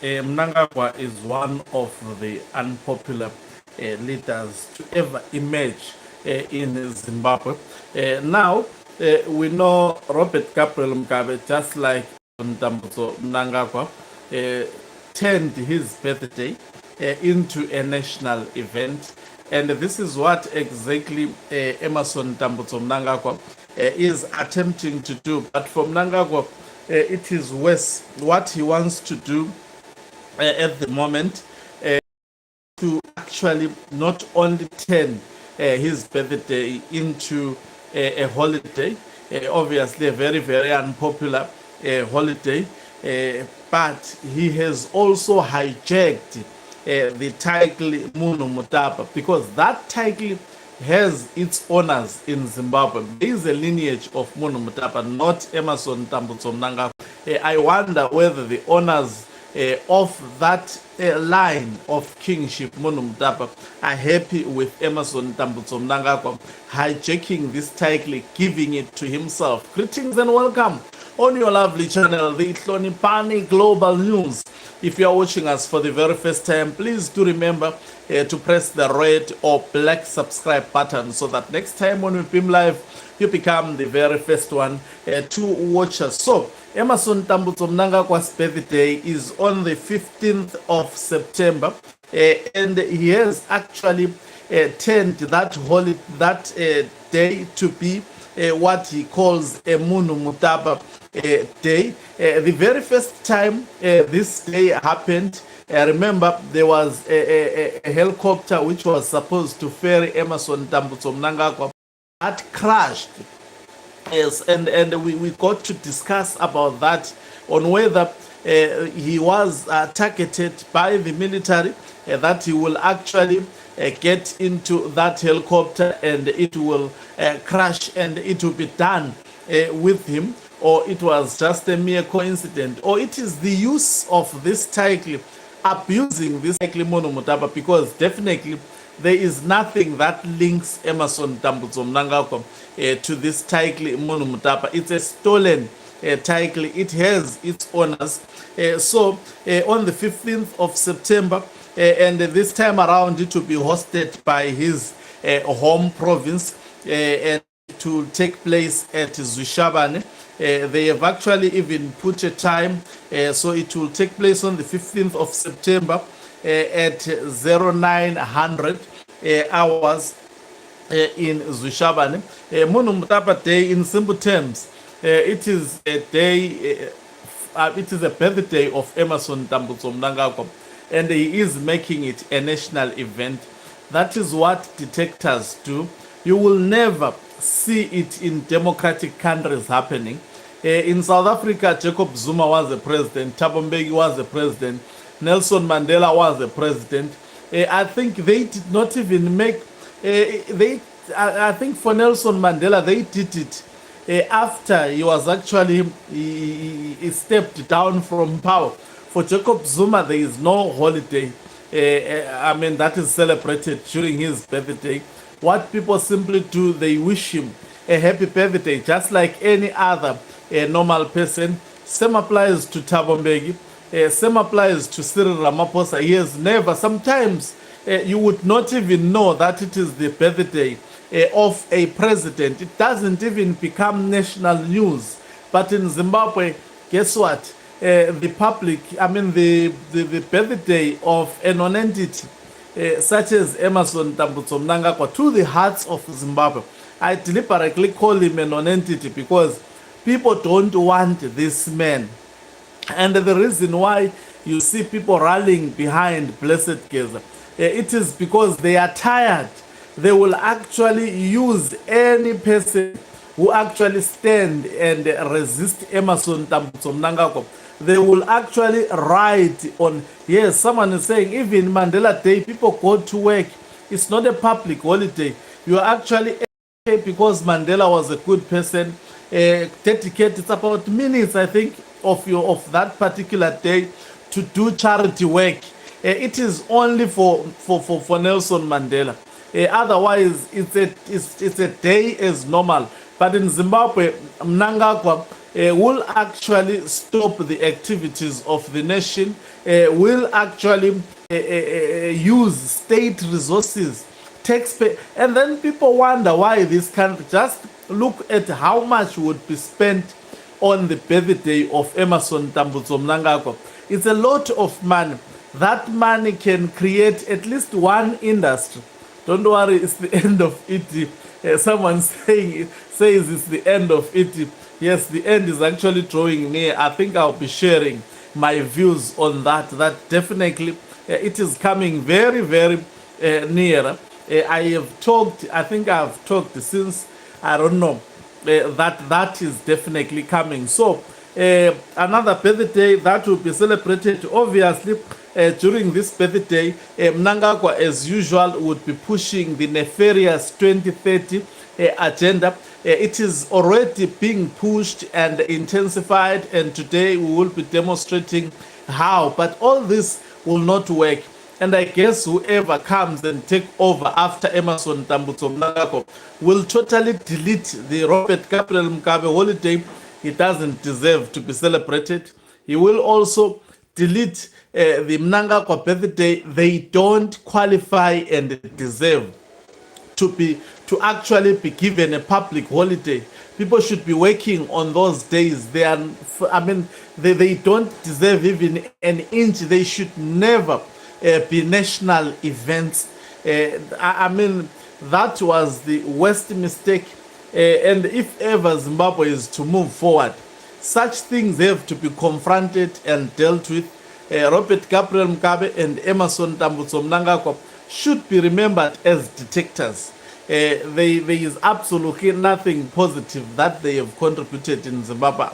Mnangagwa is one of the unpopular leaders to ever emerge in Zimbabwe. Now, we know Robert Gabriel Mugabe, just like Ndambuzo Mnangagwa, turned his birthday into a national event. And this is what exactly Emerson Ndambuzo Mnangagwa is attempting to do. But for Mnangagwa, it is worse. What he wants to do at the moment to actually not only turn his birthday into a holiday, obviously a very, very unpopular holiday, but he has also hijacked the title Munhumutapa, because that title has its owners in Zimbabwe. There is a lineage of Munhumutapa, not Emerson Ndambuzo Mnangagwa. I wonder whether the owners of that line of kingship, Munhumutapa, are happy with Emerson Ndambuzo Mnangagwa hijacking this title, giving it to himself. Greetings and welcome on your lovely channel, the Hlonipani Global News. If you are watching us for the very first time, please do remember to press the red or black subscribe button so that next time when we beam live, you become the very first one to watch us. So, Emerson Ndambuzo Mnangagwa's birthday is on the 15th of September, and he has actually turned that day to be what he calls a Munhumutapa day. The very first time this day happened, remember there was a helicopter which was supposed to ferry Emerson Ndambuzo Mnangagwa that crashed. Yes, and we got to discuss about that, on whether he was targeted by the military, that he will actually get into that helicopter and it will crash and it will be done with him, or it was just a mere coincidence, or it is the use of this title, abusing this title Munhumutapa, because definitely there is nothing that links Emerson Ndambuzo Mnangagwa to this title Munhumutapa. It's a stolen title. It has its owners. So on the 15th of September, and this time around it will be hosted by his home province, and to take place at Zushabane. They have actually even put a time, so it will take place on the 15th of September at 0900 hours in Zushabane. Munhumutapa Day, in simple terms, it is a day, it is a birthday of Emerson Ndambuzo Mnangagwa, and he is making it a national event. That is what detectors do. You will never see it in democratic countries happening. In South Africa, Jacob Zuma was the president, Thabo Mbeki was the president, Nelson Mandela was the president. I think they did not even make, I think for Nelson Mandela, they did it after he was actually, he stepped down from power. For Jacob Zuma, there is no holiday, I mean, that is celebrated during his birthday. What people simply do, they wish him a happy birthday, just like any other normal person. Same applies to Thabo Mbeki. Same applies to Cyril Ramaphosa. He has never, sometimes you would not even know that it is the birthday of a president. It doesn't even become national news. But in Zimbabwe, guess what? The public, I mean the birthday of a non-entity such as Emerson Ndambuzo Mnangagwa, to the hearts of Zimbabwe. I deliberately call him a non-entity because people don't want this man. And the reason why you see people rallying behind Blessed Geza, it is because they are tired. They will actually use any person who actually stand and resist Emerson Ndambuzo Mnangagwa. They will actually ride on. Yes, someone is saying even Mandela Day, people go to work. It's not a public holiday. You are actually because Mandela was a good person. Dedicate, it's about minutes, I think, of that particular day to do charity work. It is only for Nelson Mandela. Otherwise, it's a day as normal. But in Zimbabwe, Mnangagwa will actually stop the activities of the nation will actually use state resources, taxpayer, and then people wonder why this country. Just look at how much would be spent on the birthday of Emerson Mnangagwa. It's a lot of money. That money can create at least one industry. Don't worry, it's the end of it. Someone says it's the end of it. Yes, the end is actually drawing near. I think I'll be sharing my views on that. That definitely it is coming very, very near. I think I've talked since, I don't know, that is definitely coming. So another birthday that will be celebrated, obviously, during this birthday, Mnangagwa, as usual, would be pushing the nefarious 2030 agenda. It is already being pushed and intensified, and today we will be demonstrating how. But all this will not work. And I guess whoever comes and take over after Emerson Mnangagwa will totally delete the Robert Gabriel Mugabe holiday. He doesn't deserve to be celebrated. He will also delete the Mnangagwa birthday. They don't qualify and deserve to actually be given a public holiday. People should be working on those days. They don't deserve even an inch. They should never be national events. That was the worst mistake. And if ever Zimbabwe is to move forward, such things have to be confronted and dealt with. Robert Gabriel Mugabe and Emerson Mnangagwa should be remembered as detectors. There is absolutely nothing positive that they have contributed in Zimbabwe.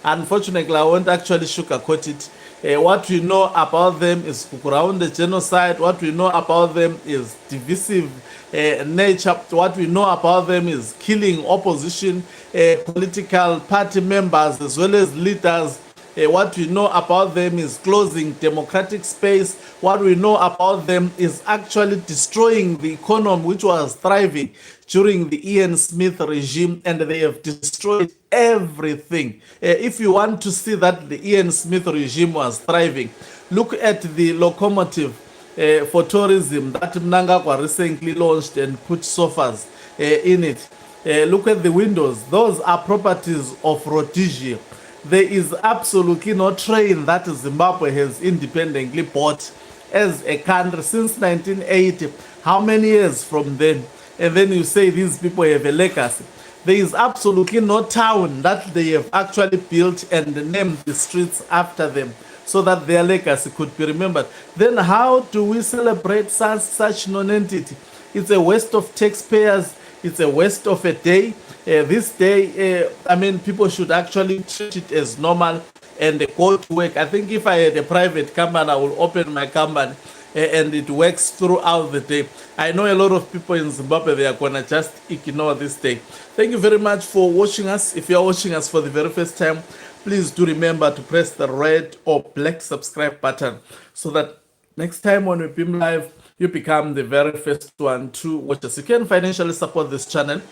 Unfortunately, I won't actually sugarcoat it. What we know about them is Kukuraunde genocide. What we know about them is divisive nature. What we know about them is killing opposition, political party members as well as leaders. What we know about them is closing democratic space. What we know about them is actually destroying the economy, which was thriving during the Ian Smith regime, and they have destroyed everything. If you want to see that the Ian Smith regime was thriving, look at the locomotive for tourism that Mnangagwa recently launched and put sofas in it. Look at the windows. Those are properties of Rhodesia. There is absolutely no train that Zimbabwe has independently bought as a country since 1980. How many years from then? And then you say these people have a legacy. There is absolutely no town that they have actually built and named the streets after them so that their legacy could be remembered. Then how do we celebrate such non-entity? It's a waste of taxpayers. It's a waste of a day. This day, people should actually treat it as normal and go to work. I think if I had a private company, I will open my company and it works throughout the day. I know a lot of people in Zimbabwe, they are going to just ignore this day. Thank you very much for watching us. If you are watching us for the very first time, please do remember to press the red or black subscribe button so that next time when we beam live, you become the very first one to watch us. You can financially support this channel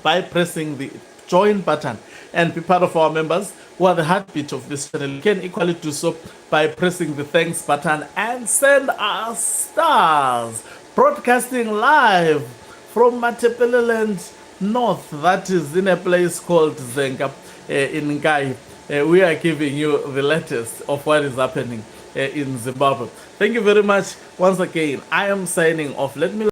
by pressing the join button and be part of our members who are the heartbeat of this channel. You can equally do so by pressing the thanks button and send us stars. Broadcasting live from Matepeleland North, that is in a place called Zenga in Ngai. We are giving you the latest of what is happening in Zimbabwe. Thank you very much. Once again, I am signing off. Let me